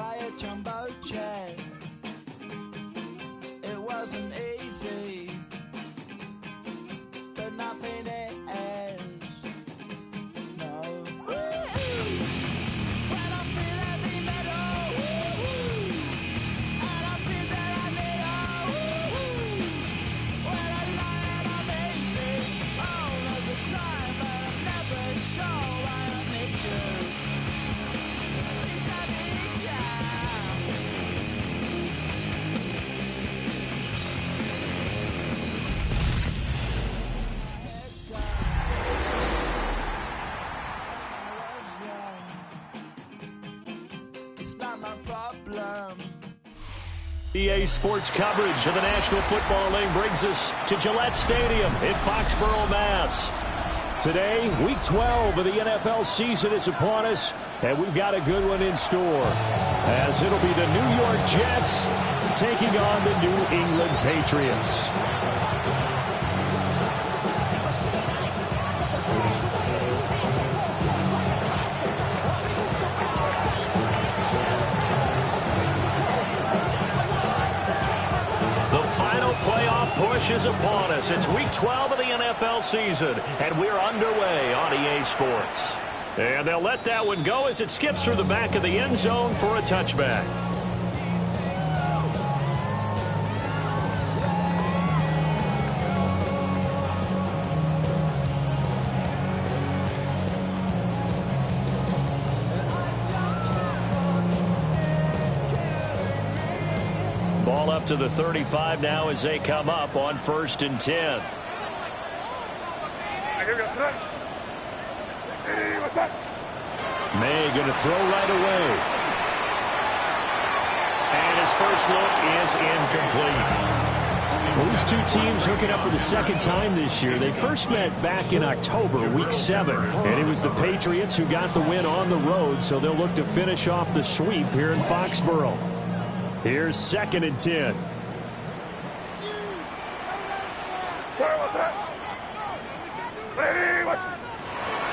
by a jumbo jet. It wasn't easy, but nothing is. No. When I feel heavy metal, and I feel that I need when I lie and I'm easy all of the time, but I'm never sure why I need you. Please I need ya. It's not my problem. EA Sports coverage of the National Football League brings us to Gillette Stadium in Foxborough, Mass. Today, Week 12 of the NFL season is upon us, and we've got a good one in store, as it'll be the New York Jets taking on the New England Patriots. Playoff push is upon us. It's Week 12 of the NFL season, and we're underway on EA Sports. And they'll let that one go as it skips through the back of the end zone for a touchback. Ball up to the 35 now as they come up on 1st and 10. May going to throw right away. And his first look is incomplete. Well, these two teams hooking up for the second time this year. They first met back in October, Week 7. And it was the Patriots who got the win on the road, so they'll look to finish off the sweep here in Foxborough. Here's 2nd and 10.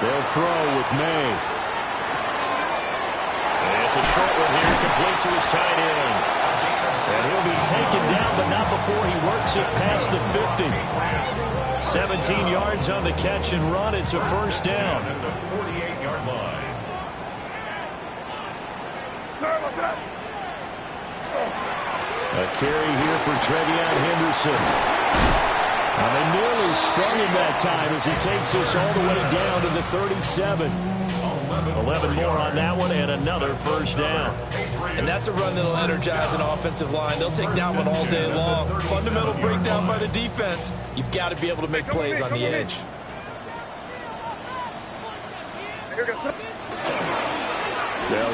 They'll throw with May. And it's a short one here, complete to his tight end. And he'll be taken down, but not before he works it past the 50. 17 yards on the catch and run. It's a first down. A carry here for Trevion Henderson. And they nearly sprung him that time as he takes this all the way down to the 37. 11 more on that one and another first down. And that's a run that'll energize an offensive line. They'll take that one all day long. Fundamental breakdown by the defense. You've got to be able to make plays on the edge. They'll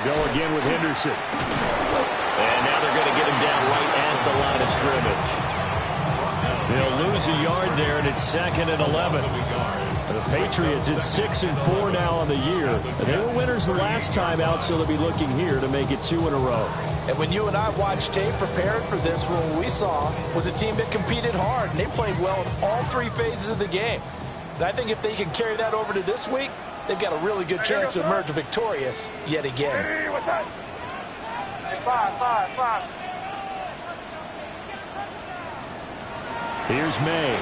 go again with Henderson. And now they're going to get him down right at the line of scrimmage. They'll lose a yard there, and it's 2nd and 11. The Patriots, it's 6 and 4 now on the year. And they were winners the last time out, so they'll be looking here to make it 2 in a row. And when you and I watched tape prepared for this, what we saw was a team that competed hard, and they played well in all 3 phases of the game. And I think if they can carry that over to this week, they've got a really good chance to emerge victorious yet again. Hey, what's that? Five. Here's May.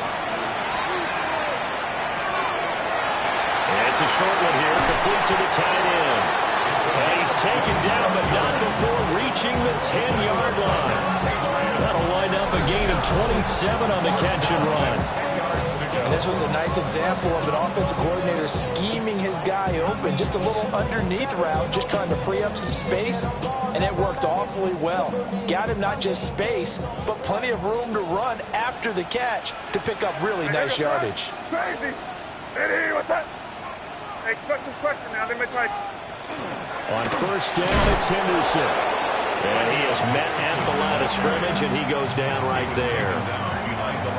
And it's a short one here, complete to the tight end. And he's taken down, but not before reaching the 10-yard line. That'll wind up a gain of 27 on the catch and run. And this was a nice example of an offensive coordinator scheming his guy open. Just a little underneath route, just trying to free up some space, and it worked awfully well. Got him not just space, but plenty of room to run after the catch to pick up really nice yardage. Crazy. Hey, what's that? Hey, expect some question now. They make like... On first down, it's Henderson. And he is met at the line of scrimmage, and he goes down right there.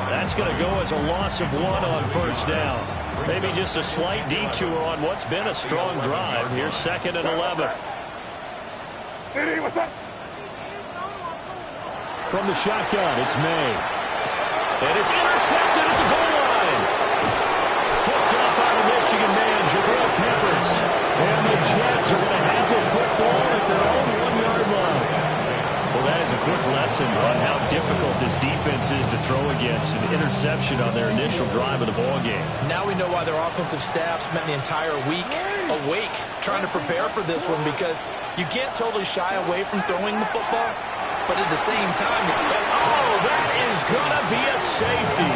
That's going to go as a loss of 1 on first down. Maybe just a slight detour on what's been a strong drive. Here's 2nd and 11. Hey, what's that? From the shotgun, it's May. And it's intercepted at the goal line. Picked up by the Michigan man, Jabril Peppers. And the Jets are going to have the football at their own 1-yard line. lesson on how difficult this defense is to throw against. An interception on their initial drive of the ballgame. Now we know why their offensive staff spent the entire week awake trying to prepare for this one, because you can't totally shy away from throwing the football, but at the same time... Oh, that is going to be a safety.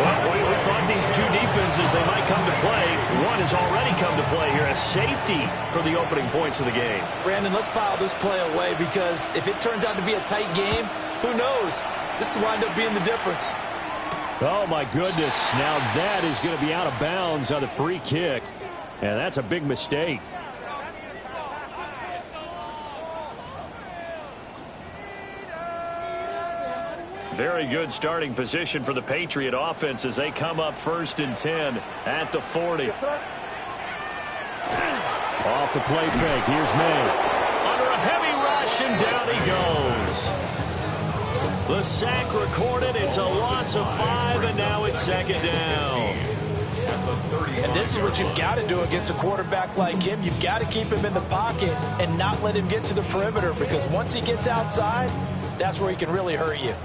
Well, we thought these two defenses, they might come to play. One has already come to play here. A safety for the opening points of the game. Brandon, let's file this play away, because if it turns out to be a tight game, who knows? This could wind up being the difference. Oh, my goodness. Now that is going to be out of bounds on the free kick. And that's a big mistake. Very good starting position for the Patriot offense as they come up 1st and 10 at the 40. Off the play fake. Here's May. Under a heavy rush, and down he goes. The sack recorded. It's a loss of 5, and now it's 2nd down. And this is what you've got to do against a quarterback like him. You've got to keep him in the pocket and not let him get to the perimeter, because once he gets outside, that's where he can really hurt you.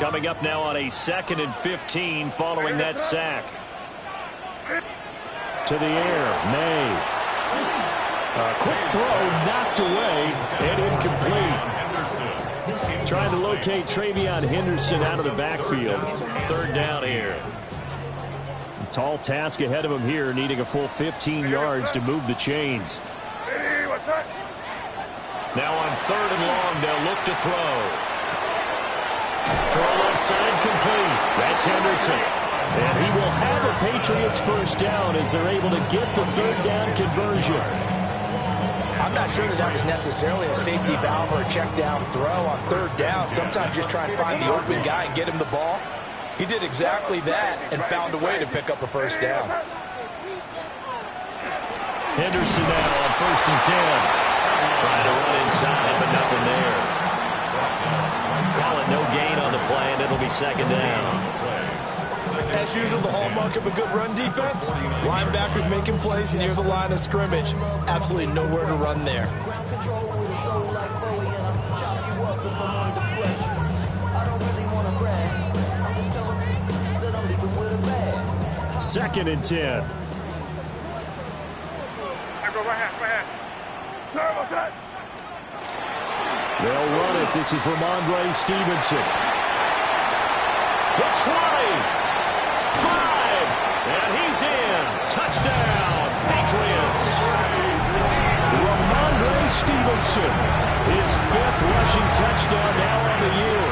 Coming up now on a 2nd and 15 following that sack. To the air, May. A quick throw knocked away and incomplete. Trying to locate Travion Henderson out of the backfield. 3rd down here. A tall task ahead of him here, needing a full 15 yards to move the chains. Now on 3rd and long, they'll look to throw. Throw left side complete. That's Henderson. And he will have the Patriots 1st down as they're able to get the 3rd down conversion. I'm not sure that was necessarily a safety valve or a check down throw on 3rd down. Sometimes just try and find the open guy and get him the ball. He did exactly that and found a way to pick up a 1st down. Henderson now on 1st and 10. Trying to run inside, but nothing there. Call it no gain on the play, and it'll be 2nd down. As usual, the hallmark of a good run defense, linebackers making plays near the line of scrimmage. Absolutely nowhere to run there. 2nd and 10. They'll run it. This is Ramondre Stevenson. The 20. 5. And he's in. Touchdown, Patriots. Ramondre Stevenson. His 5th rushing touchdown now on the year.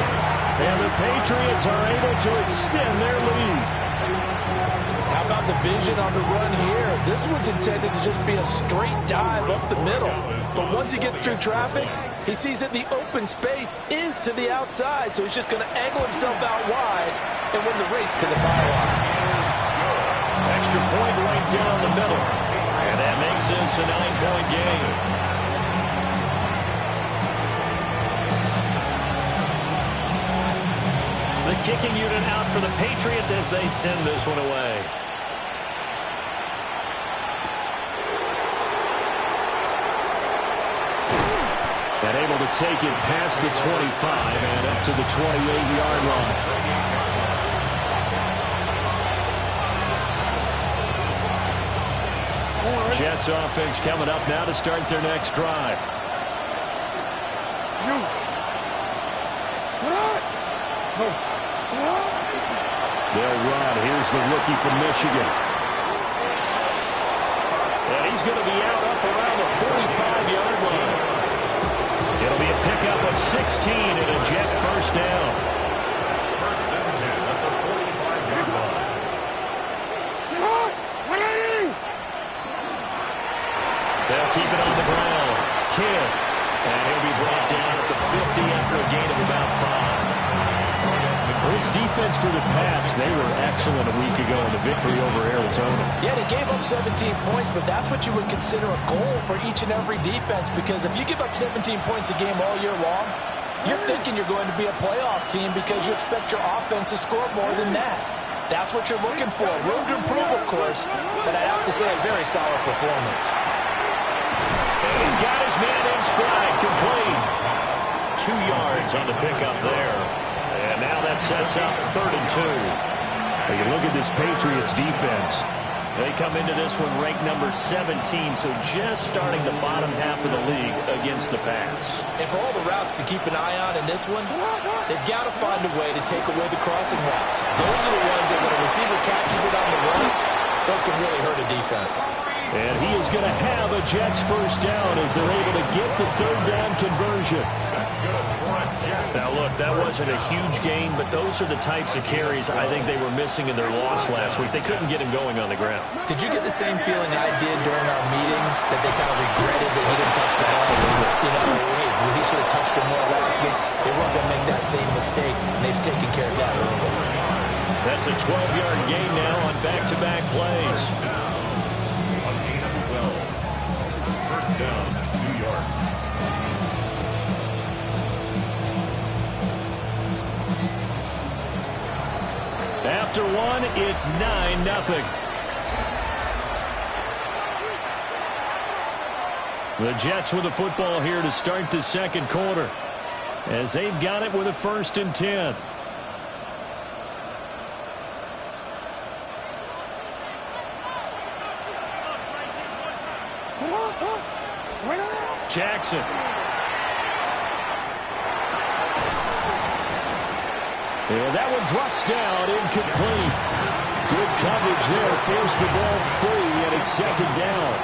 And the Patriots are able to extend their lead. How about the vision on the run here? This one's intended to just be a straight dive up the middle. But once he gets through traffic, he sees that the open space is to the outside, so he's just going to angle himself out wide and win the race to the byline. Extra point right down the middle. And that makes this a 9-point game. The kicking unit out for the Patriots as they send this one away. And able to take it past the 25 and up to the 28-yard line. Jets offense coming up now to start their next drive. They'll run. Here's the rookie from Michigan. And he's going to be out up around the 45-yard line. It'll be a pickup of 16 and a Jet 1st down. 1st and 10 at the 45-yard line. They'll keep it on the ground. Kidd. And he'll be brought down at the 50 after a gain of about 5. This defense for the Pats, they were excellent a week ago in the victory over Arizona. Yeah, they gave up 17 points, but that's what you would consider a goal for each and every defense, because if you give up 17 points a game all year long, you're thinking you're going to be a playoff team because you expect your offense to score more than that. That's what you're looking for. Room to improve, of course, but I have to say a very solid performance. And he's got his man in stride, complete. 2 yards on the pickup there. And now that sets up 3rd and 2. You look at this Patriots defense. They come into this one ranked number 17, so just starting the bottom half of the league against the pass. And for all the routes to keep an eye on in this one, they've got to find a way to take away the crossing routes. Those are the ones that when a receiver catches it on the run, those can really hurt a defense. And he is going to have a Jets first down as they're able to get the 3rd down conversion. That's good. Now, look, that wasn't a huge gain, but those are the types of carries I think they were missing in their loss last week. They couldn't get him going on the ground. Did you get the same feeling I did during our meetings, that they kind of regretted that he didn't touch the ball? You know, hey, he should have touched it more last week. They weren't going to make that same mistake, and they've taken care of that early. That's a 12-yard gain now on back-to-back plays. A gain of 12. First down, New York. After one, it's 9-0. The Jets with the football here to start the second quarter, as they've got it with a 1st and 10. Jackson. And that one drops down, incomplete. Good coverage there, forced the ball free, and it's 2nd down.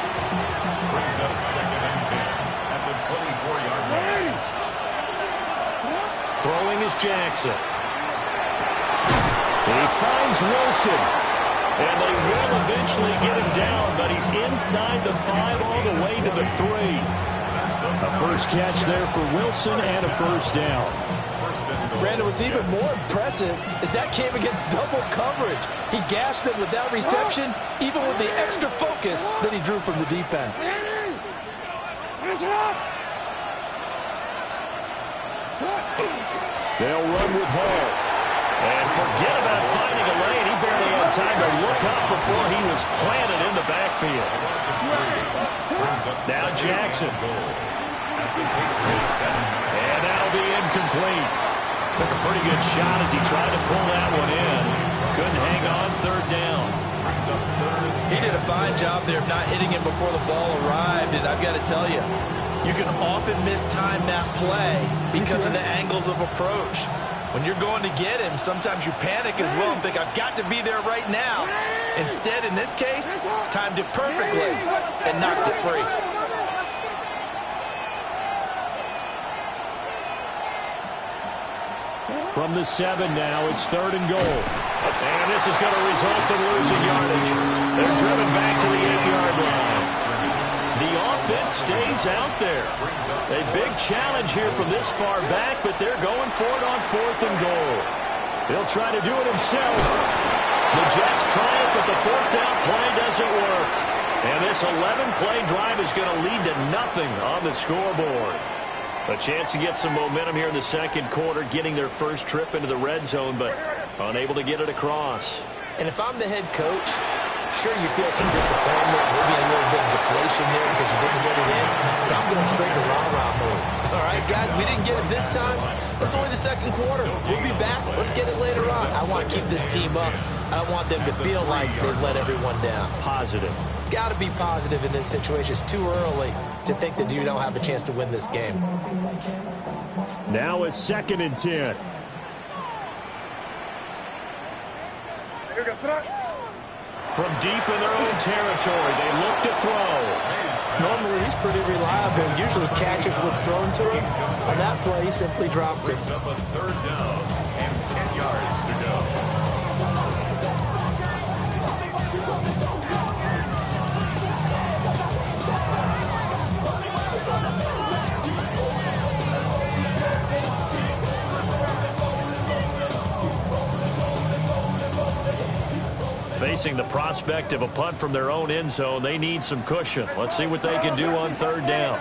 Brings up 2nd and 10 at the 24-yard line. Throwing is Jackson. He finds Wilson. And they will eventually get him down, but he's inside the 5 all the way to the 3. A first catch there for Wilson and a first down. Brandon, what's even more impressive is that came against double coverage. He gashed them with that reception, even with the extra focus that he drew from the defense. They'll run with Hall. And forget about finding a lane. He barely had time to look up before he was planted in the backfield. Now Jackson. And that'll be incomplete. Took a pretty good shot as he tried to pull that one in. Couldn't hang on, 3rd down. He did a fine job there of not hitting him before the ball arrived, and I've got to tell you, you can often mistime that play because of the angles of approach. When you're going to get him, sometimes you panic as well and think, I've got to be there right now. Instead, in this case, timed it perfectly and knocked it free. From the 7 now, it's 3rd and goal. And this is going to result in losing yardage. They're driven back to the 8-yard line. The offense stays out there. A big challenge here from this far back, but they're going for it on 4th and goal. He'll try to do it himself. The Jets try it, but the 4th down play doesn't work. And this 11-play drive is going to lead to nothing on the scoreboard. A chance to get some momentum here in the second quarter, getting their first trip into the red zone, but unable to get it across. And if I'm the head coach, sure you feel some disappointment, maybe a little bit of deflation there because you didn't get it in, but I'm going straight to rah-rah mode. All right, guys, we didn't get it this time. It's only the second quarter. We'll be back. Let's get it later on. I want to keep this team up. I want them to feel like they've let everyone down. Positive. Got to be positive in this situation. It's too early to think that you don't have a chance to win this game. Now it's 2nd and 10. From deep in their own territory, they look to throw. Normally, he's pretty reliable. Usually catches what's thrown to him. On that play, he simply dropped it. Brings up a 3rd down and 10 yards to go. Facing the prospect of a punt from their own end zone, they need some cushion. Let's see what they can do on 3rd down.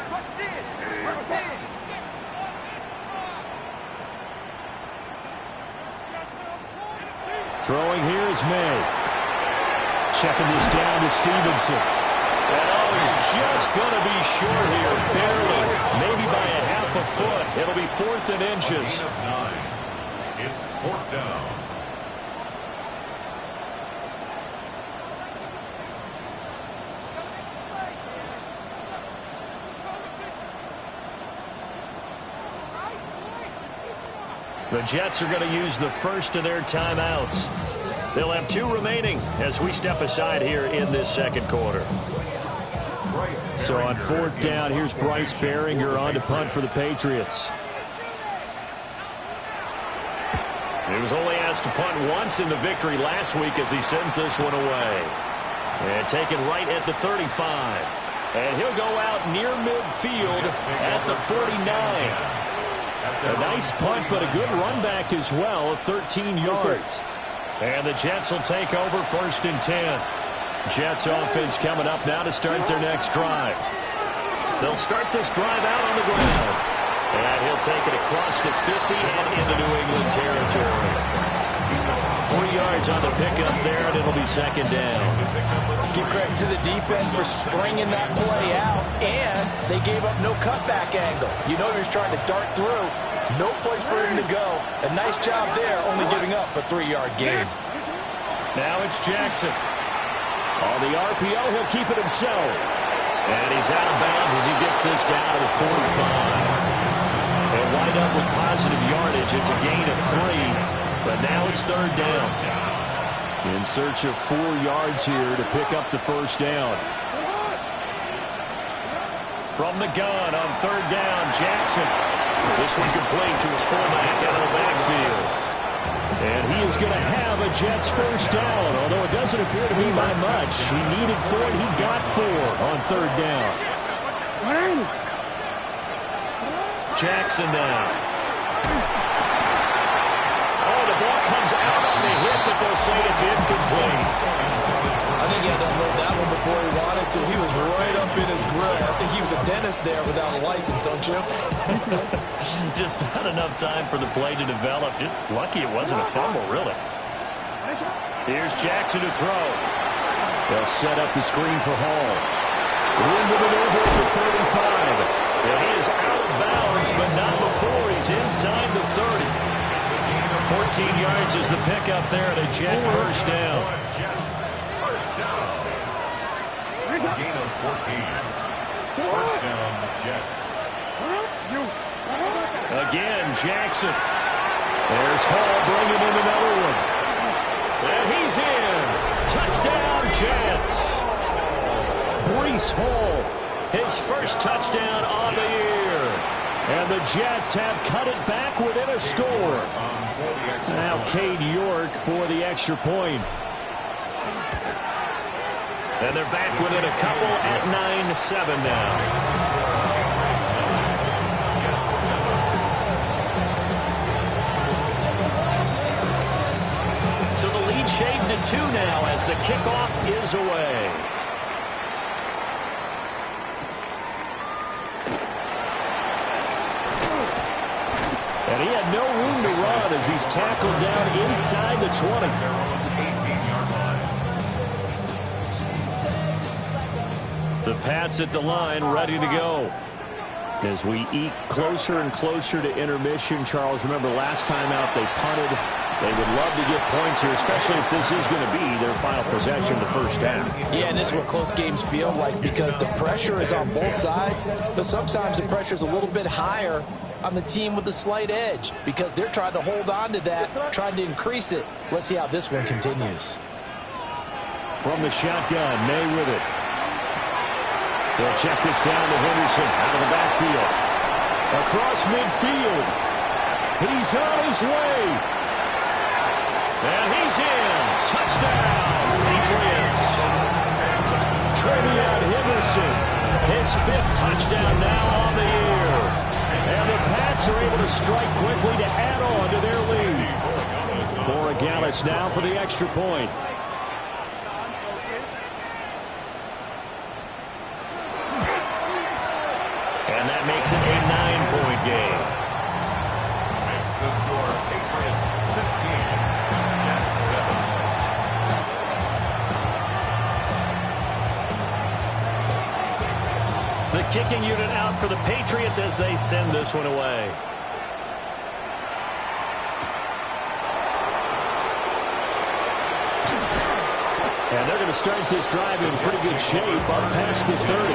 Throwing here is May. Checking this down to Stevenson. And oh, he's just going to be short here, barely, maybe by a half a foot. It'll be 4th and inches. It's 4th down. The Jets are going to use the first of their timeouts. They'll have 2 remaining as we step aside here in this second quarter. So on 4th down, here's Bryce Baringer on to punt for the Patriots. He was only asked to punt once in the victory last week as he sends this one away. And taken right at the 35. And he'll go out near midfield at the 49. A nice punt, but a good run back as well, 13 yards. And the Jets will take over 1st and 10. Jets offense coming up now to start their next drive. They'll start this drive out on the ground. And he'll take it across the 50 and into New England territory. 3 yards on the pickup there, and it'll be 2nd down. Give credit to the defense for stringing that play out, and they gave up no cutback angle. You know he was trying to dart through. No place for him to go. A nice job there, only giving up a 3-yard gain. Now it's Jackson. On the RPO, he'll keep it himself. And he's out of bounds as he gets this down to the 45. They'll wind up with positive yardage. It's a gain of 3, but now it's 3rd down. In search of 4 yards here to pick up the 1st down. From the gun on 3rd down, Jackson. This one complete to his fullback out of the backfield. And he is going to have a Jets 1st down, although it doesn't appear to be by much. He needed 4, and he got 4 on 3rd down. Jackson now. Oh, the ball comes out on the hit, but they'll say it's incomplete. I think he had to unload that one before he wanted to. He was right up in his grill. I think he was a dentist there without a license, don't you? Just not enough time for the play to develop. Just lucky it wasn't a fumble, really. Here's Jackson to throw. They'll set up the screen for Hall. Room to maneuver at the 35. And he is out of bounds, but not before he's inside the 30. 14 yards is the pickup there at a Jet 1st down. Gain of 14. 1st down, Jets. Again, Jackson. There's Hall bringing in another one. And he's in. Touchdown, Jets. Breece Hall, his 1st touchdown on the year. And the Jets have cut it back within a score. Now Cade York for the extra point. And they're back within a couple at 9-7 now. Shaved to 2 now as the kickoff is away. And he had no room to run as he's tackled down inside the 20. The Pats at the line, ready to go. As we eat closer and closer to intermission, Charles, remember last time out they punted. They would love to get points here, especially if this is going to be their final possession the 1st half. Yeah, and this is what close games feel like because the pressure is on both sides, but sometimes the pressure is a little bit higher on the team with the slight edge because they're trying to hold on to that, trying to increase it. Let's see how this one continues. From the shotgun, May with it. They'll check this down to Henderson out of the backfield. Across midfield. He's on his way. And he's in. Touchdown, Patriots. Trevion Henderson, his 5th touchdown now on the year. And the Pats are able to strike quickly to add on to their lead. Borregales now for the extra point. And that makes it a 9-point game. Makes the score Patriots 16. kicking unit out for the Patriots as they send this one away. And they're going to start this drive in pretty good shape up past the 30.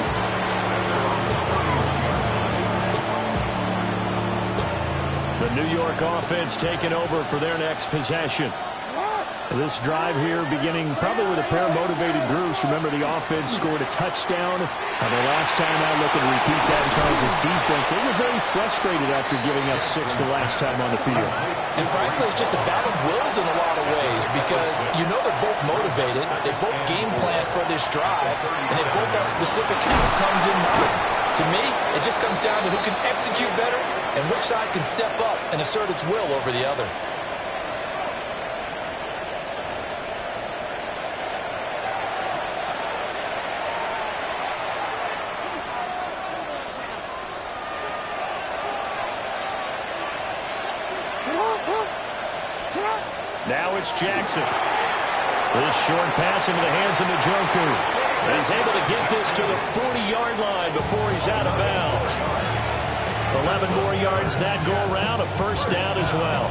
The New York offense taking over for their next possession. This drive here beginning probably with a pair of motivated groups. Remember, the offense scored a touchdown. And the last time out, looking to repeat that in Charles' defense. They were very frustrated after giving up 6 the last time on the field. And frankly, it's just a battle of wills in a lot of ways because you know they're both motivated. They both game plan for this drive, and they both have specific outcomes in mind. To me, it just comes down to who can execute better and which side can step up and assert its will over the other. Now it's Jackson. This short pass into the hands of Njoku. He's able to get this to the 40-yard line before he's out of bounds. 11 more yards that go around, a first down as well.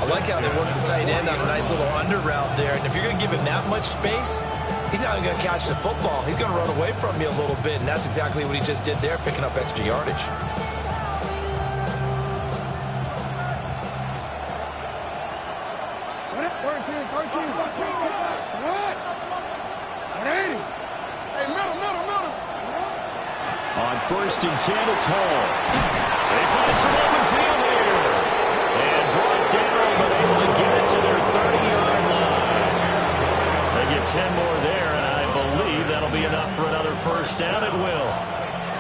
I like how they worked the tight end on a nice little under route there. And if you're going to give him that much space, he's not going to catch the football. He's going to run away from you a little bit, and that's exactly what he just did there, picking up extra yardage. On 1st and 10, it's Hall. They find some open field here. And brought down, but able to get it to their 30-yard line. They get 10 more there, and I believe that'll be enough for another first down. It will.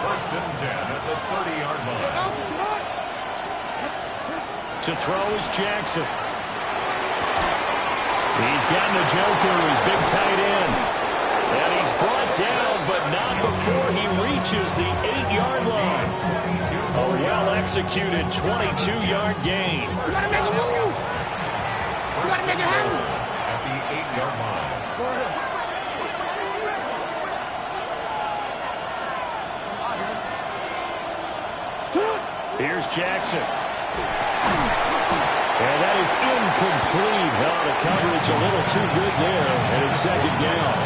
1st and 10 at the 30-yard line. To throw is Jackson. He's got Njoku, his big tight end. And he's brought down, but not before he reaches the 8-yard line. A well-executed 22-yard gain. First down at the 8-yard line. Here's Jackson. And that is incomplete. Oh, the coverage a little too good there, and it's 2nd down.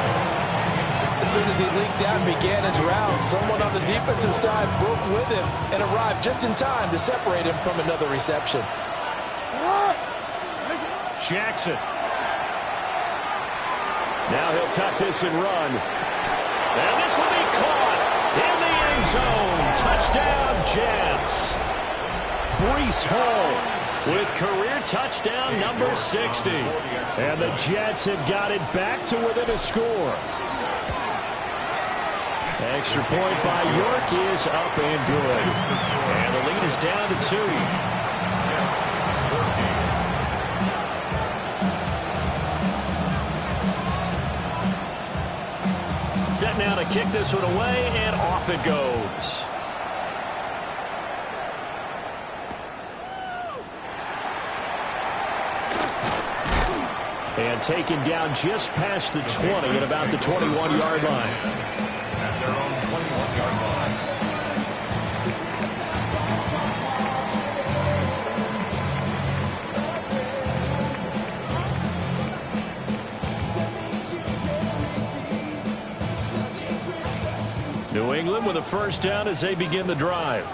As soon as he leaked out and began his route, someone on the defensive side broke with him and arrived just in time to separate him from another reception. Jackson. Now he'll tuck this and run. And this will be caught in the end zone. Touchdown, Jets. Breece Hall with career touchdown number 60. And the Jets have got it back to within a score. Extra point by York is up and good. And the lead is down to 2. Set now to kick this one away, and off it goes. And taken down just past the 20 at about the 21-yard line. At their own 21-yard line. New England with a first down as they begin the drive.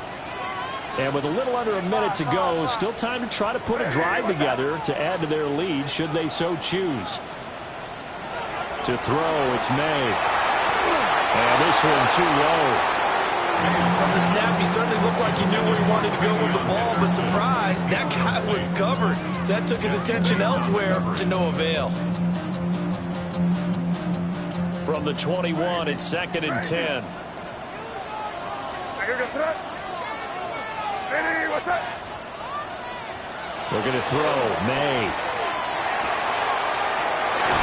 And with a little under a minute to go, still time to try to put a drive together to add to their lead should they so choose. To throw, it's May. And this one too low. From the snap, he certainly looked like he knew where he wanted to go with the ball, but surprise, that guy was covered. So that took his attention elsewhere to no avail. From the 21, it's 2nd and 10. They're going to throw. May.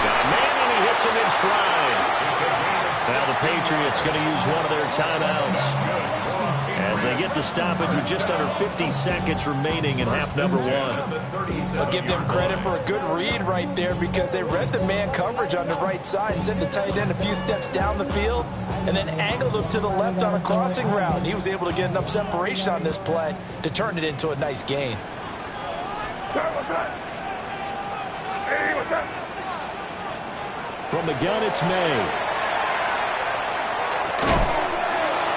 Got a man, and he hits him in stride. Now the Patriots going to use one of their timeouts as they get the stoppage with just under 50 seconds remaining in half number 1. I'll give them credit for a good read right there because they read the man coverage on the right side and sent the tight end a few steps down the field and then angled him to the left on a crossing route. He was able to get enough separation on this play to turn it into a nice gain. From the gun, it's May.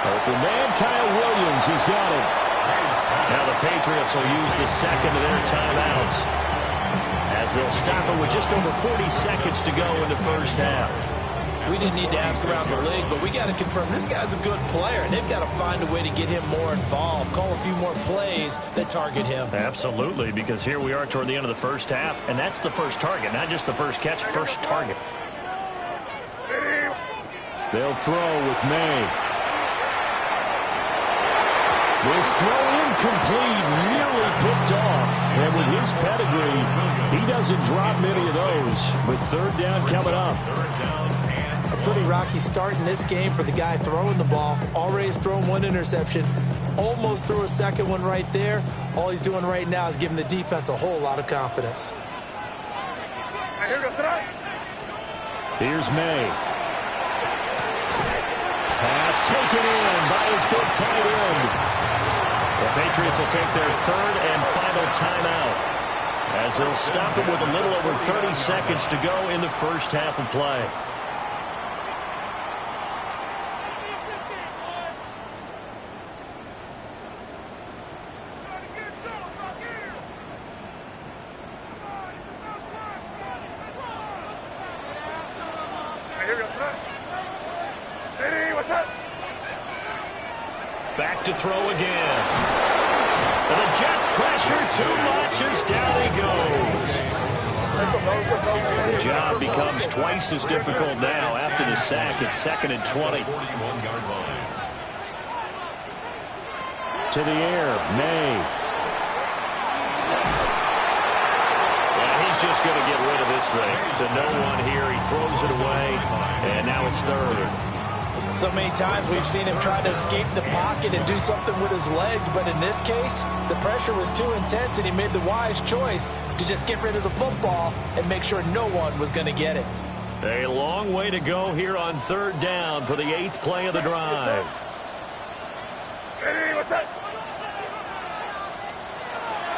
Open man, Kyle Williams. He's got it. Now the Patriots will use the second of their timeouts as they'll stop it with just over 40 seconds to go in the first half. We didn't need to ask around the league, but we got to confirm this guy's a good player, and they've got to find a way to get him more involved, call a few more plays that target him. Absolutely, because here we are toward the end of the first half, and that's the first target, not just the first catch, first target. They'll throw with May. This throw incomplete, nearly picked off. And with his pedigree, he doesn't drop many of those. But third down coming up. A pretty rocky start in this game for the guy throwing the ball. Already has thrown one interception. Almost threw a second one right there. All he's doing right now is giving the defense a whole lot of confidence. Here's May. Pass taken in by his big tight end. The Patriots will take their third and final timeout as they'll stop it with a little over 30 seconds to go in the first half of play. Back to throw again. And the Jets pressure too much as down he goes. The job becomes twice as difficult now after the sack. It's 2nd and 20. To the air, May. Yeah, he's just going to get rid of this thing. To no one here. He throws it away, and now it's third. So many times we've seen him try to escape the pocket and do something with his legs, but in this case, the pressure was too intense and he made the wise choice to just get rid of the football and make sure no one was going to get it. A long way to go here on third down for the 8th play of the drive.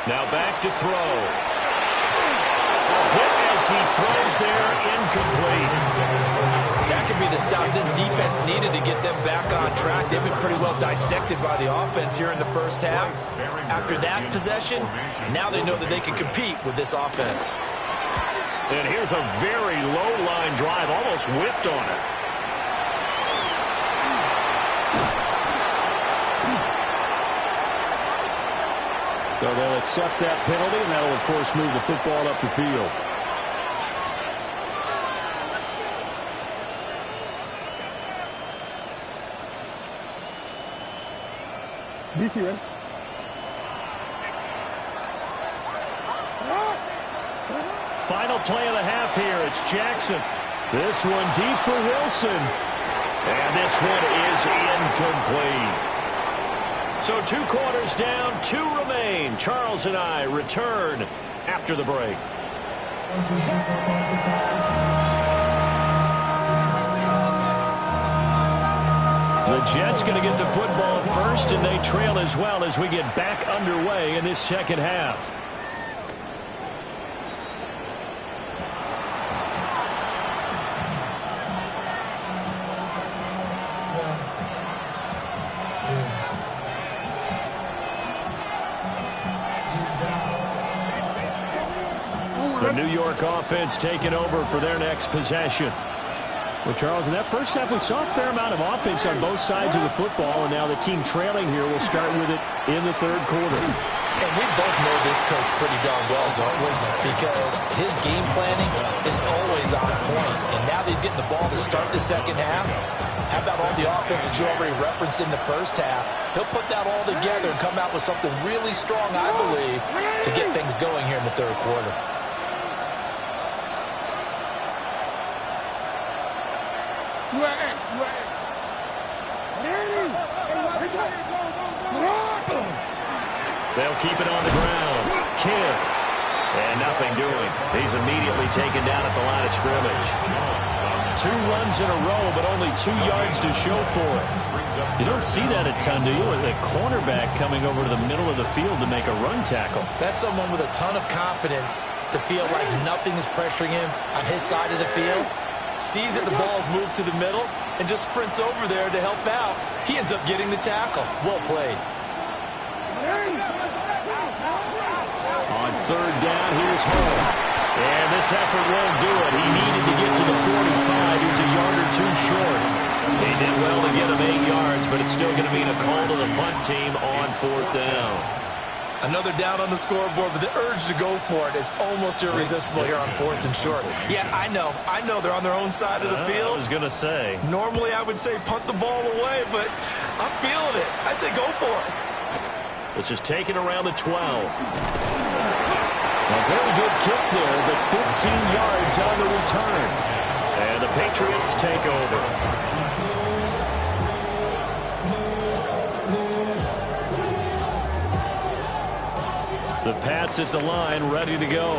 Now back to throw. Hit as he throws there, incomplete. That could be the stop this defense needed to get them back on track. They've been pretty well dissected by the offense here in the first half. After that possession, now they know that they can compete with this offense. And here's a very low-line drive, almost whiffed on it. So they'll accept that penalty, and that'll, of course, move the football up the field. Final play of the half here. It's Jackson. This one deep for Wilson. And this one is incomplete. So 2 quarters down, 2 remain. Charles and I return after the break. The Jets going to get the football first, and they trail as well as we get back underway in this second half. The New York offense taking over for their next possession. Well, Charles, in that first half, we saw a fair amount of offense on both sides of the football, and now the team trailing here will start with it in the third quarter. And we both know this coach pretty darn well, don't we? Because his game planning is always on point. And now that he's getting the ball to start the second half, how about all the offense that you already referenced in the first half? He'll put that all together and come out with something really strong, I believe, to get things going here in the third quarter. They'll keep it on the ground. Kidd. And nothing doing. He's immediately taken down at the line of scrimmage. 2 runs in a row, but only 2 yards to show for it. You don't see that a ton, do you? A cornerback coming over to the middle of the field to make a run tackle. That's someone with a ton of confidence to feel like nothing is pressuring him on his side of the field. Sees that the ball's moved to the middle and just sprints over there to help out. He ends up getting the tackle. Well played. On 3rd down, here's Hall. And this effort won't do it. He needed to get to the 45. He's a yard or 2 short. He did well to get him 8 yards, but it's still going to mean a call to the punt team on 4th down. Another down on the scoreboard, but the urge to go for it is almost irresistible here on 4th and short. Yeah, I know they're on their own side of the field. I was going to say. Normally I would say punt the ball away, but I'm feeling it. I say go for it. This is taken around the 12. A very good kick there, but 15 yards on the return. And the Patriots take over. The Pats at the line, ready to go.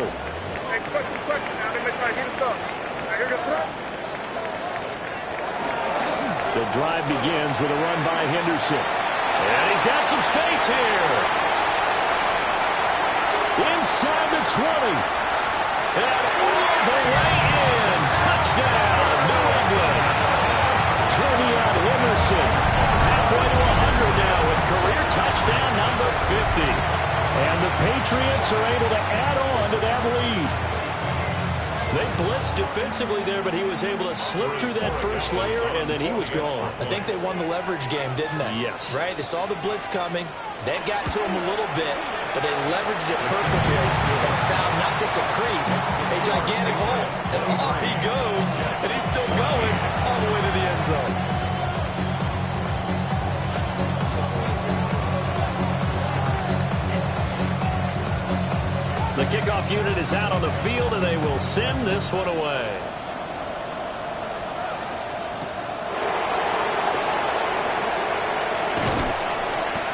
The drive begins with a run by Henderson. And he's got some space here. Inside the 20. And all the way in. Touchdown, New England. Trevion Henderson. Halfway to 100 now with career touchdown number 50. And the Patriots are able to add on to that lead. They blitzed defensively there, but he was able to slip through that first layer, and then he was gone. I think they won the leverage game, didn't they? Yes. Right? They saw the blitz coming. That got to him a little bit, but they leveraged it perfectly and found not just a crease, a gigantic hole. And off he goes, and he's still going all the way to the end zone. The kickoff unit is out on the field, and they will send this one away.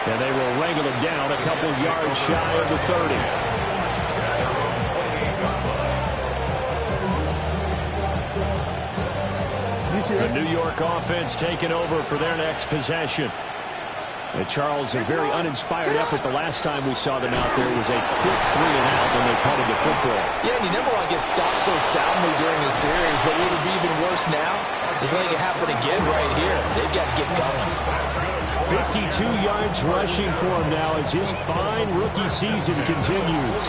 And they will wrangle him down a couple yards shy of the 30. The New York offense taking over for their next possession. And Charles, a very uninspired effort the last time we saw them out there. It was a quick 3 and out when they punted the football. Yeah, and you never want to get stopped so soundly during the series, but what would be even worse now is letting it happen again right here. They've got to get going. 52 yards rushing for him now as his fine rookie season continues.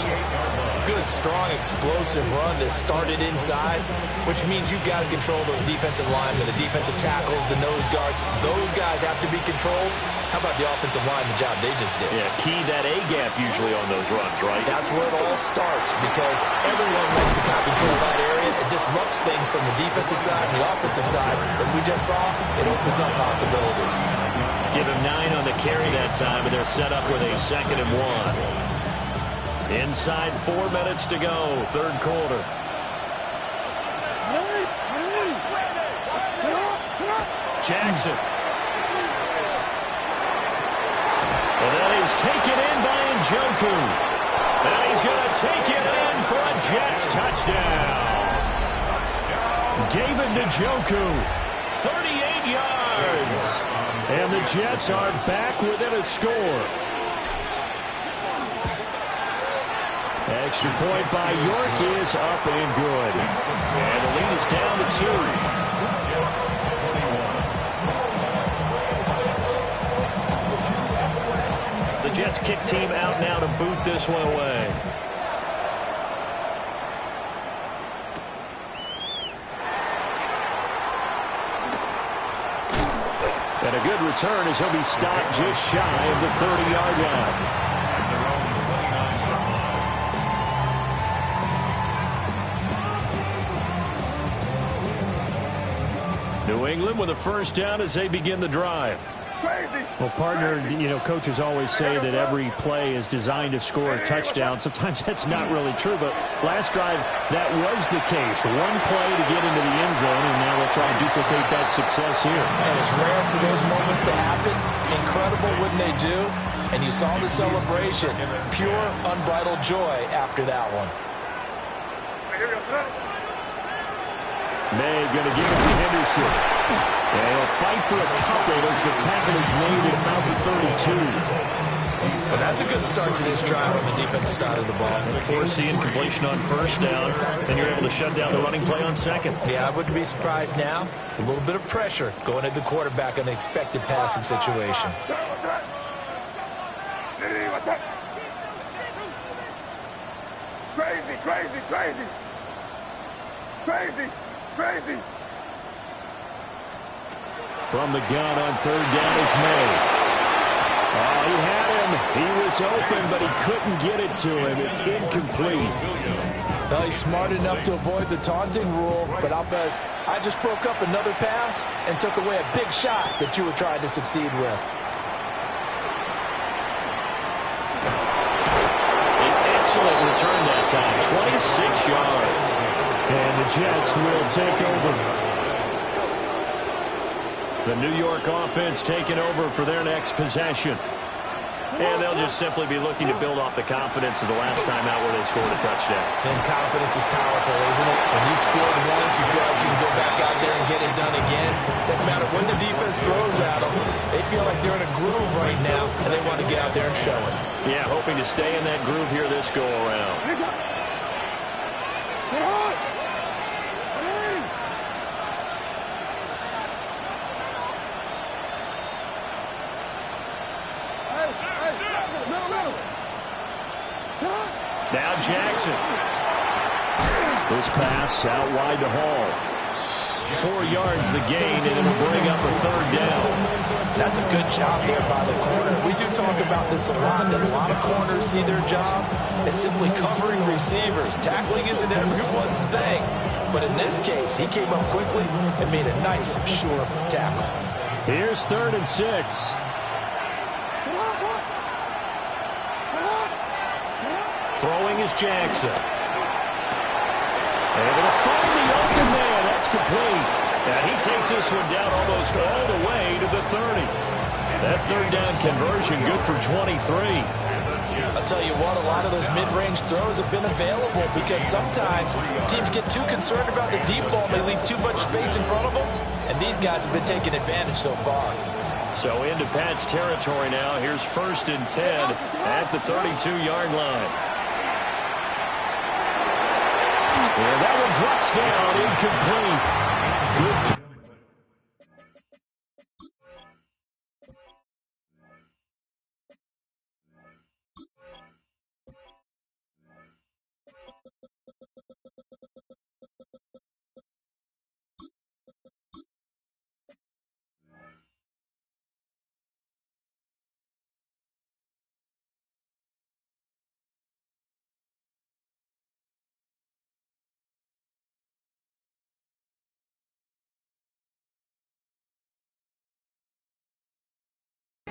Good, strong, explosive run that started inside, which means you've got to control those defensive linemen, the defensive tackles, the nose guards. Those guys have to be controlled. How about the offensive line, the job they just did? Yeah, key that A-gap usually on those runs, right? That's where it all starts because everyone wants to kind of control that area. It disrupts things from the defensive side and the offensive side. As we just saw, it opens up possibilities. Give him 9 on the carry that time, and they're set up with a 2nd and 1. Inside 4 minutes to go, 3rd quarter. Jackson. And that is taken in by Njoku. And he's going to take it in for a Jets touchdown. David Njoku, 38 yards. And the Jets are back within a score. Extra point by York is up and good. And the lead is down to 2. The Jets kick team out now to boot this one away. And a good return as he'll be stopped just shy of the 30-yard line. New England with a 1st down as they begin the drive. Well, partner, coaches always say that every play is designed to score a touchdown. Sometimes that's not really true, but last drive, that was the case. One play to get into the end zone, and now they'll try and duplicate that success here. And it's rare for those moments to happen. Incredible when they do. And you saw the celebration. Pure, unbridled joy after that one. May going to give it to Henderson. And he'll fight for a couple as the tackle is made at about the 32. Well, that's a good start to this drive on the defensive side of the ball. Forcing completion on first down, and you're able to shut down the running play on second. Yeah, I wouldn't be surprised now. A little bit of pressure going at the quarterback in an expected passing situation. What's that? Crazy, crazy, crazy. Crazy, crazy. From the gun on third down is May. Oh, he had him. He was open, but he couldn't get it to him. It's incomplete. Well, he's smart enough to avoid the taunting rule, but Alpez, I just broke up another pass and took away a big shot that you were trying to succeed with. An excellent return that time, 26 yards. And the Jets will take over. The New York offense taking over for their next possession. And they'll just simply be looking to build off the confidence of the last time out where they scored a touchdown. And confidence is powerful, isn't it? When you scored once, you feel like you can go back out there and get it done again. Doesn't matter when the defense throws at them. They feel like they're in a groove right now, and they want to get out there and show it. Yeah, hoping to stay in that groove here this go-around. Now Jackson. This pass out wide to Hall. 4 yards the gain, and it'll bring up a third down. That's a good job there by the corner. We do talk about this a lot, that a lot of corners see their job as simply covering receivers. Tackling isn't everyone's thing. But in this case, he came up quickly and made a nice, sure tackle. Here's 3rd and 6. Throwing is Jackson. Able to find the open man. That's complete. And he takes this one down almost all the way to the 30. That third down conversion good for 23. I'll tell you what, a lot of those mid-range throws have been available because sometimes teams get too concerned about the deep ball. They leave too much space in front of them, and these guys have been taking advantage so far. So into Pat's territory now. Here's 1st and 10 at the 32-yard line. And that one drops down, incomplete. Good.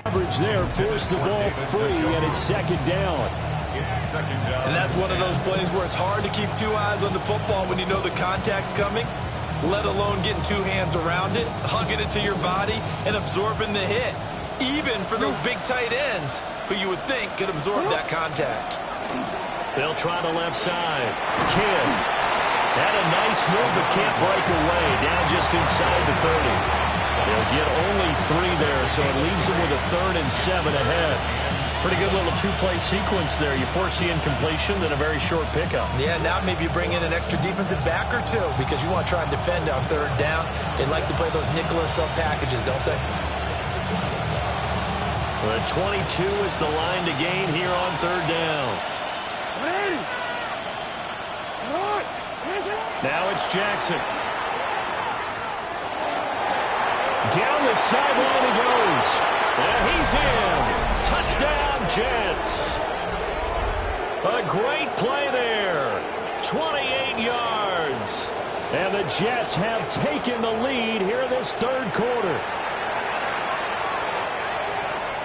Coverage there, forced the ball free, and it's 2nd down. And that's one of those plays where it's hard to keep 2 eyes on the football when you know the contact's coming, let alone getting 2 hands around it, hugging it to your body, and absorbing the hit. Even for those big tight ends who you would think could absorb that contact. They'll try the left side. Kidd had a nice move but can't break away. Down just inside the 30. They'll get only 3 there, so it leaves them with a 3rd and 7 ahead. Pretty good little 2-play sequence there. You force the incompletion, then a very short pickup. Yeah, now maybe you bring in an extra defensive back or 2 because you want to try and defend on 3rd down. They like to play those nickel or sub packages, don't they? The 22 is the line to gain here on 3rd down. Now it's Jackson. Down the sideline he goes. And he's in. Touchdown, Jets. A great play there. 28 yards. And the Jets have taken the lead here in this 3rd quarter.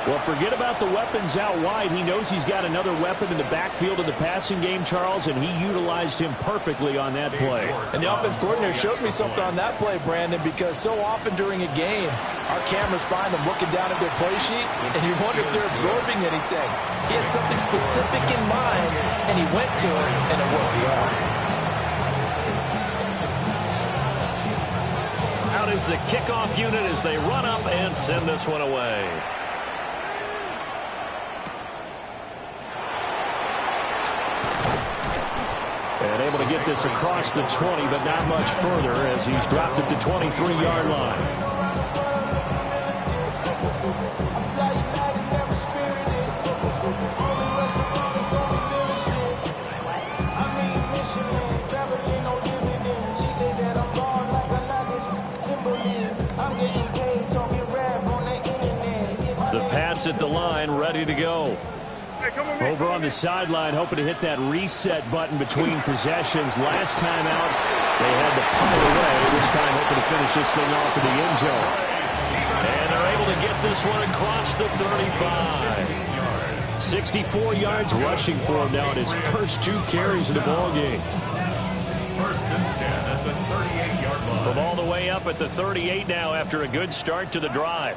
Well, forget about the weapons out wide. He knows he's got another weapon in the backfield of the passing game, Charles, and he utilized him perfectly on that play. And the offense coordinator showed me something on that play, Brandon, because so often during a game, our cameras find them looking down at their play sheets, and you wonder if they're absorbing anything. He had something specific in mind, and he went to it, and it worked well. is the kickoff unit as they run up and send this one away. And able to get this across the 20, but not much further as he's dropped it to 23-yard line. At the line, ready to go. Over on the sideline, hoping to hit that reset button between possessions. Last time out, they had to punt away. This time, hoping to finish this thing off in the end zone. And they're able to get this one across the 35. 64 yards rushing for him now in his first 2 carries of the ball game. First and 10 at the 38-yard line. From all the way up at the 38 now after a good start to the drive.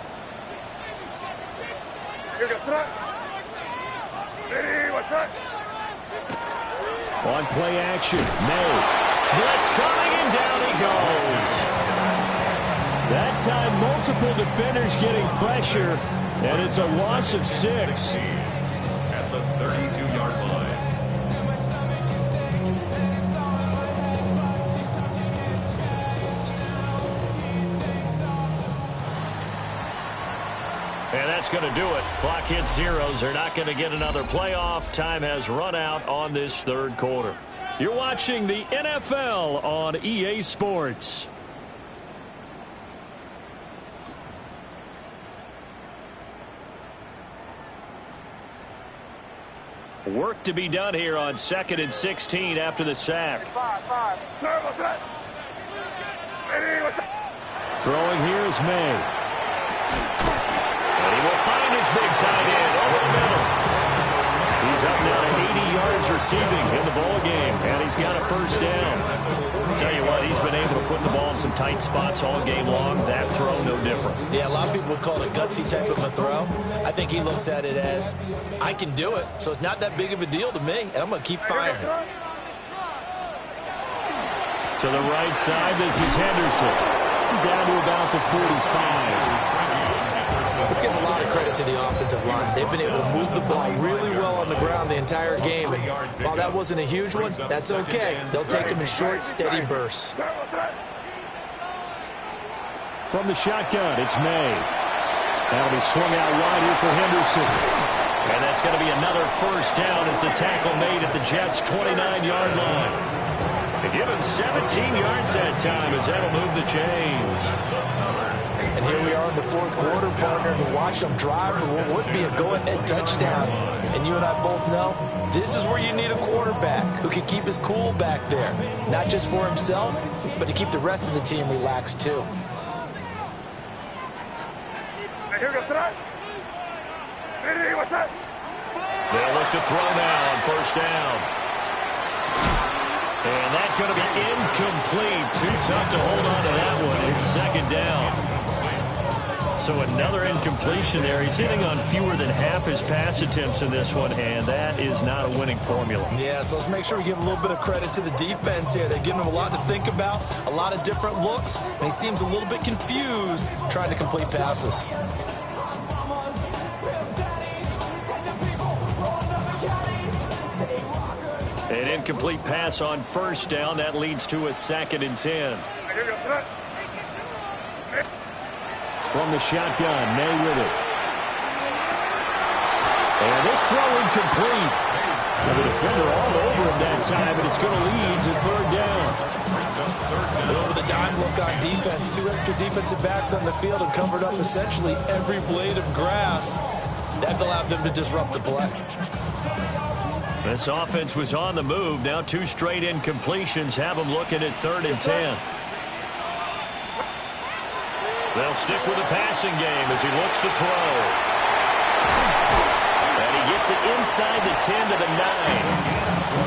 On play action, May. Blitz coming and down he goes. That time multiple defenders getting pressure, and it's a loss of 6. At the 32-yard line. And that's going to do it. Clock hits zeros. They're not going to get another playoff. Time has run out on this third quarter. You're watching the NFL on EA Sports. Work to be done here on 2nd and 16 after the sack. Throwing here is May. And he will find his big tight end over the middle. He's up now to 80 yards receiving in the ball game, and he's got a first down. Tell you what, he's been able to put the ball in some tight spots all game long. That throw, no different. Yeah, a lot of people would call it a gutsy type of a throw. I think he looks at it as, I can do it, so it's not that big of a deal to me, and I'm going to keep firing. To the right side, this is Henderson. Down to about the 45. Let's give a lot of credit to the offensive line. They've been able to move the ball really well on the ground the entire game. And while that wasn't a huge one, that's okay. They'll take them in short, steady bursts. From the shotgun, it's May. That'll be swung out wide here for Henderson. And that's going to be another first down as the tackle made at the Jets' 29-yard line. They give him 17 yards that time as that'll move the chains. And here we are in the fourth quarter, partner, to watch them drive for what would be a go-ahead touchdown. And you and I both know this is where you need a quarterback who can keep his cool back there. Not just for himself, but to keep the rest of the team relaxed too. They'll look to throw now on first down. And that's going to be incomplete. Too tough to hold on to that one. It's second down. So another incompletion there. He's hitting on fewer than half his pass attempts in this one, and that is not a winning formula. Yeah, so let's make sure we give a little bit of credit to the defense here. They're giving him a lot to think about, a lot of different looks, and he seems a little bit confused trying to complete passes. An incomplete pass on first down. That leads to a 2nd and 10. From the shotgun, May with it. And this throw incomplete. And the defender all over him that time, and it's going to lead to third down. With a dime look on defense, 2 extra defensive backs on the field and covered up essentially every blade of grass. That allowed them to disrupt the play. This offense was on the move. Now 2 straight incompletions have them looking at 3rd and 10. They'll stick with the passing game as he looks to throw. And he gets it inside the 10 to the 9.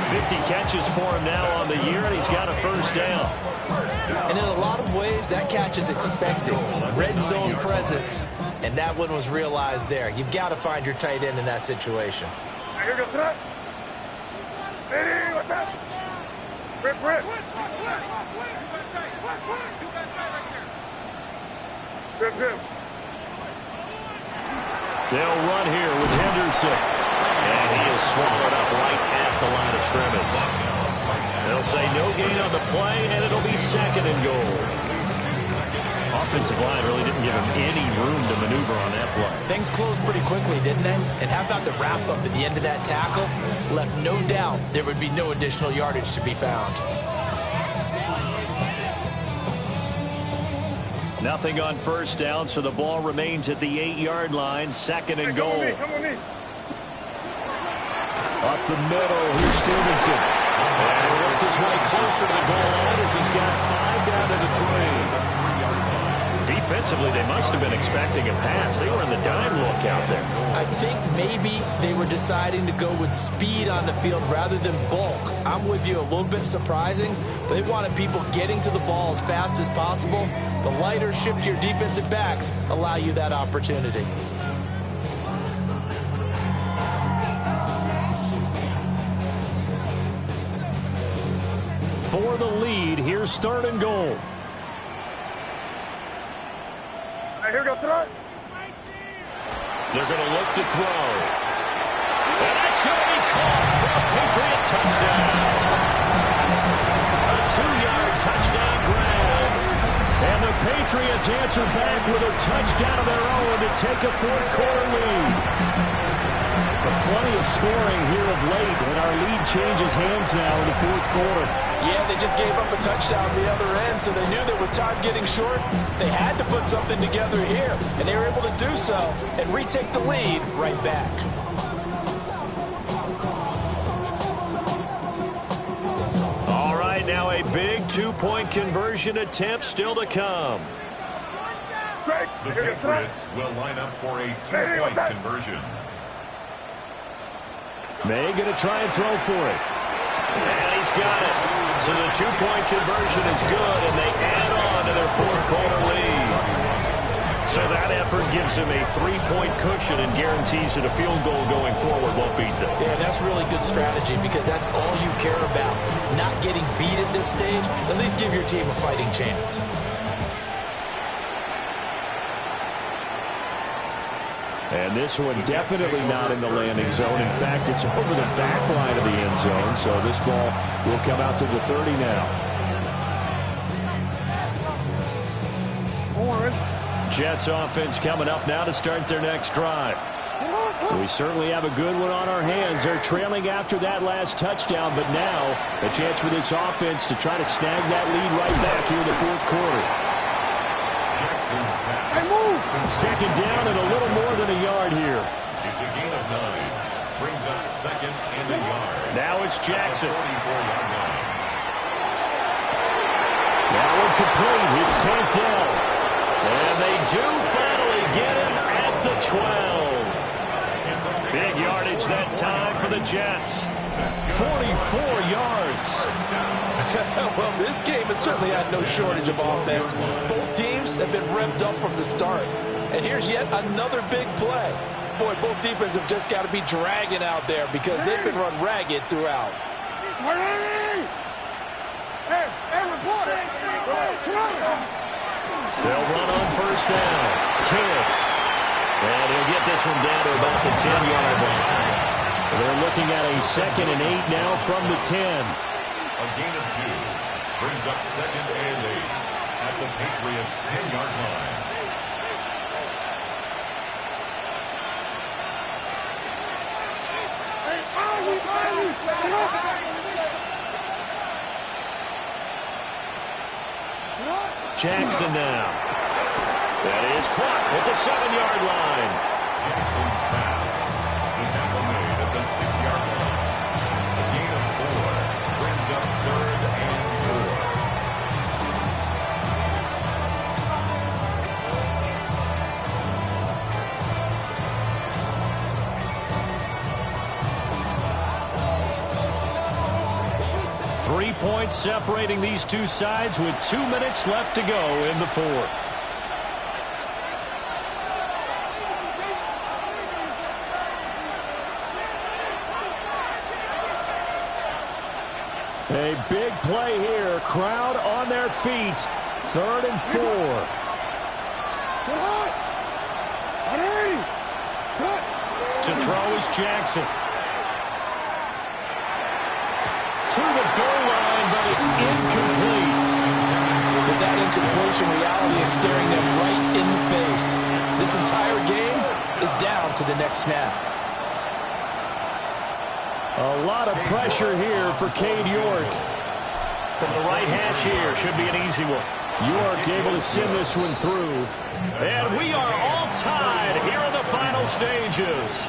50 catches for him now on the year, and he's got a first down. And in a lot of ways, that catch is expected. Red zone presence, and that one was realized there. You've got to find your tight end in that situation. Here goes that. City, what's up? Rip. Good, good. They'll run here with Henderson. And he is swallowed up right at the line of scrimmage. They'll say no gain on the play, and it'll be 2nd and goal. Offensive line really didn't give him any room to maneuver on that play. Things closed pretty quickly, didn't they? And how about the wrap-up at the end of that tackle? Left no doubt there would be no additional yardage to be found. Nothing on first down, so the ball remains at the 8-yard line. 2nd and goal. Come on me. Up the middle, here's Stevenson. And he works his way closer to the goal line as he's got 5 down to the 3. Defensively, they must have been expecting a pass. They were in the dime look out there. I think maybe they were deciding to go with speed on the field rather than bulk. I'm with you, a little bit surprising. They wanted people getting to the ball as fast as possible. The lighter, shiftier defensive backs allow you that opportunity. For the lead, here's 3rd and goal. Here we go, Sarah. They're going to look to throw. And that's going to be caught for a Patriot touchdown. A 2-yard touchdown grab. And the Patriots answer back with a touchdown of their own to take a 4th quarter lead. But plenty of scoring here of late, and our lead changes hands now in the 4th quarter. Yeah, they just gave up a touchdown on the other end, so they knew that with time getting short, they had to put something together here, and they were able to do so and retake the lead right back. All right, now a big 2-point conversion attempt still to come. The Patriots will line up for a 2-point conversion. May going to try and throw for it. And he's got it. So the 2-point conversion is good, and they add on to their 4th quarter lead. So that effort gives him a 3-point cushion and guarantees that a field goal going forward won't beat them. Yeah, that's really good strategy because that's all you care about. Not getting beat at this stage, at least give your team a fighting chance. And this one definitely not in the landing zone. In fact, it's over the back line of the end zone. So this ball will come out to the 30 now. Jets offense coming up now to start their next drive. We certainly have a good one on our hands. They're trailing after that last touchdown, but now a chance for this offense to try to snag that lead right back here in the 4th quarter. 2nd down and a little more than a yard here. It's a gain of 9. Brings up 2nd and a yard. Now it's Jackson. 44-yard line. Now incomplete. It's tanked down. And they do finally get him at the 12. Big yardage that time for the Jets. 44 yards. Well, this game has certainly had no shortage of offense. Both teams have been revved up from the start. And here's yet another big play. Boy, both defenses have just got to be dragging out there because they've been run ragged throughout. They'll run on first down. Kidd. And he'll get this one down to about the 10-yard line. They're looking at a 2nd and 8 now from the 10. A gain of 2 brings up 2nd and 8 at the Patriots' 10-yard line. Jackson now. That is caught at the 7-yard line. Jackson's pass. The tackle made at the 6-yard line. A gain of 4 brings up 3rd and 4. 3 points separating these two sides with 2 minutes left to go in the 4th. A big play here. Crowd on their feet. 3rd and 4. To throw is Jackson. To the goal line, but it's incomplete. With that incompletion, reality is staring them right in the face. This entire game is down to the next snap. A lot of pressure here for Cade York. From the right hash here, should be an easy one. York able to send this one through. And we are all tied here in the final stages.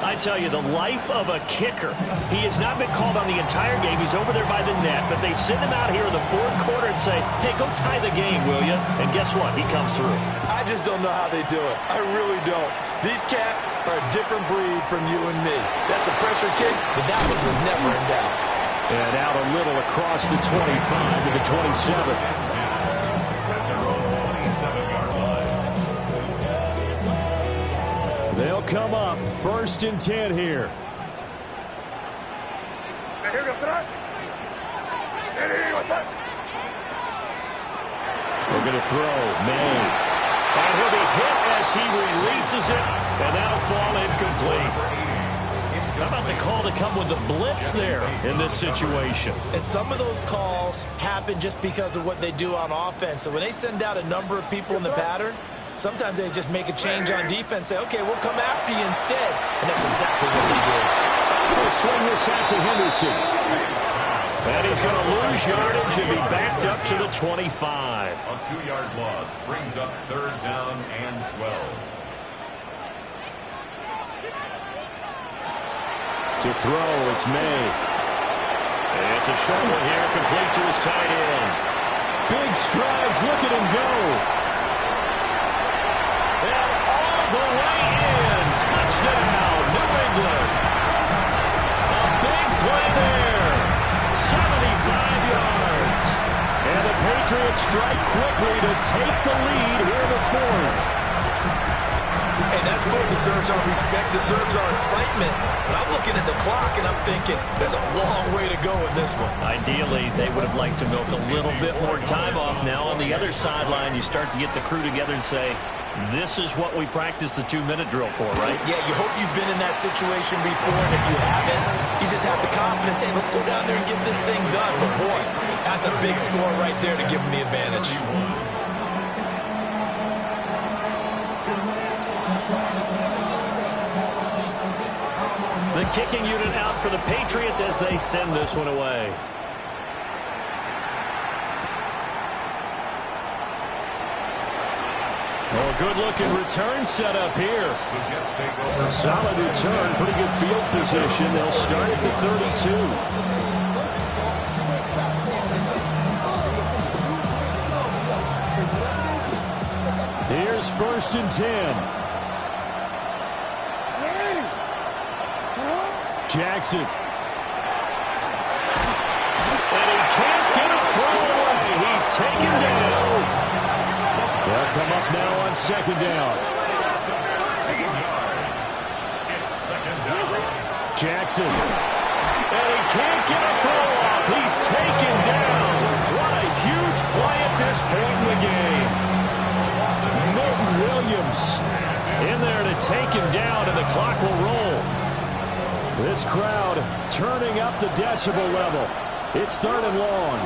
I tell you, the life of a kicker. He has not been called on the entire game. He's over there by the net, but they send him out here in the fourth quarter and say, hey, go tie the game, will you? And guess what? He comes through. I just don't know how they do it. I really don't. These cats are a different breed from you and me. That's a pressure kick, but that one was never in doubt. And out a little across the 25 to the 27. They'll come up 1st and 10 here. Hey, here we go, sit up. Hey, what's up? We're going to throw. May. And he'll be hit as he releases it, and that'll fall incomplete. How about the call to come with the blitz there in this situation? And some of those calls happen just because of what they do on offense. So when they send out a number of people in the pattern, sometimes they just make a change on defense, say, okay, we'll come after you instead. And that's exactly what they did. We'll swing this out to Henderson. And he's going to lose yardage and be backed up to the 25. A 2-yard loss brings up 3rd down and 12. To throw, it's May. And it's a short one here, complete to his tight end. Big strides, look at him go. And all the way in, touchdown, New England. A big play there, 75 yards. And the Patriots strike quickly to take the lead here in the 4th. And that score deserves our respect, deserves our excitement. But I'm looking at the clock and I'm thinking there's a long way to go in this one. Ideally, they would have liked to milk a little bit more time off. Now on the other sideline, you start to get the crew together and say, this is what we practiced the 2-minute drill for, right? Yeah, you hope you've been in that situation before, and if you haven't, you just have the confidence, hey, let's go down there and get this thing done. But boy, that's a big score right there to give them the advantage. The kicking unit out for the Patriots as they send this one away. Oh, good-looking return set up here. The Jets take over. Solid return, pretty good field position. They'll start at the 32. Here's 1st and 10. Jackson. And he can't get a throw away. He's taken down. They'll come up now on 2nd down. It's 2nd down. Jackson. And he can't get a throw off. He's taken down. What a huge play at this point in the game. Milton Williams in there to take him down, and the clock will roll. This crowd turning up the decibel level. It's 3rd and long.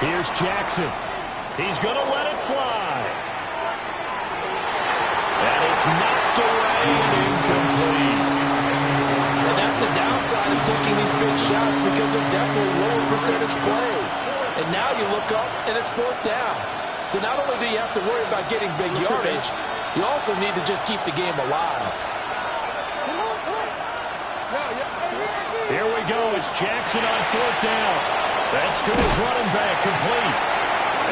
Here's Jackson. He's going to let it fly. And it's knocked away and incomplete. And that's the downside of taking these big shots because they're definitely lower percentage plays. And now you look up and it's 4th down. So not only do you have to worry about getting big yardage, you also need to just keep the game alive. Here we go. It's Jackson on 4th down. That's to his running back, complete.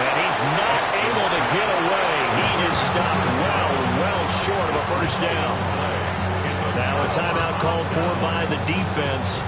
And he's not able to get away. He is stopped well short of a 1st down. Now a timeout called for by the defense.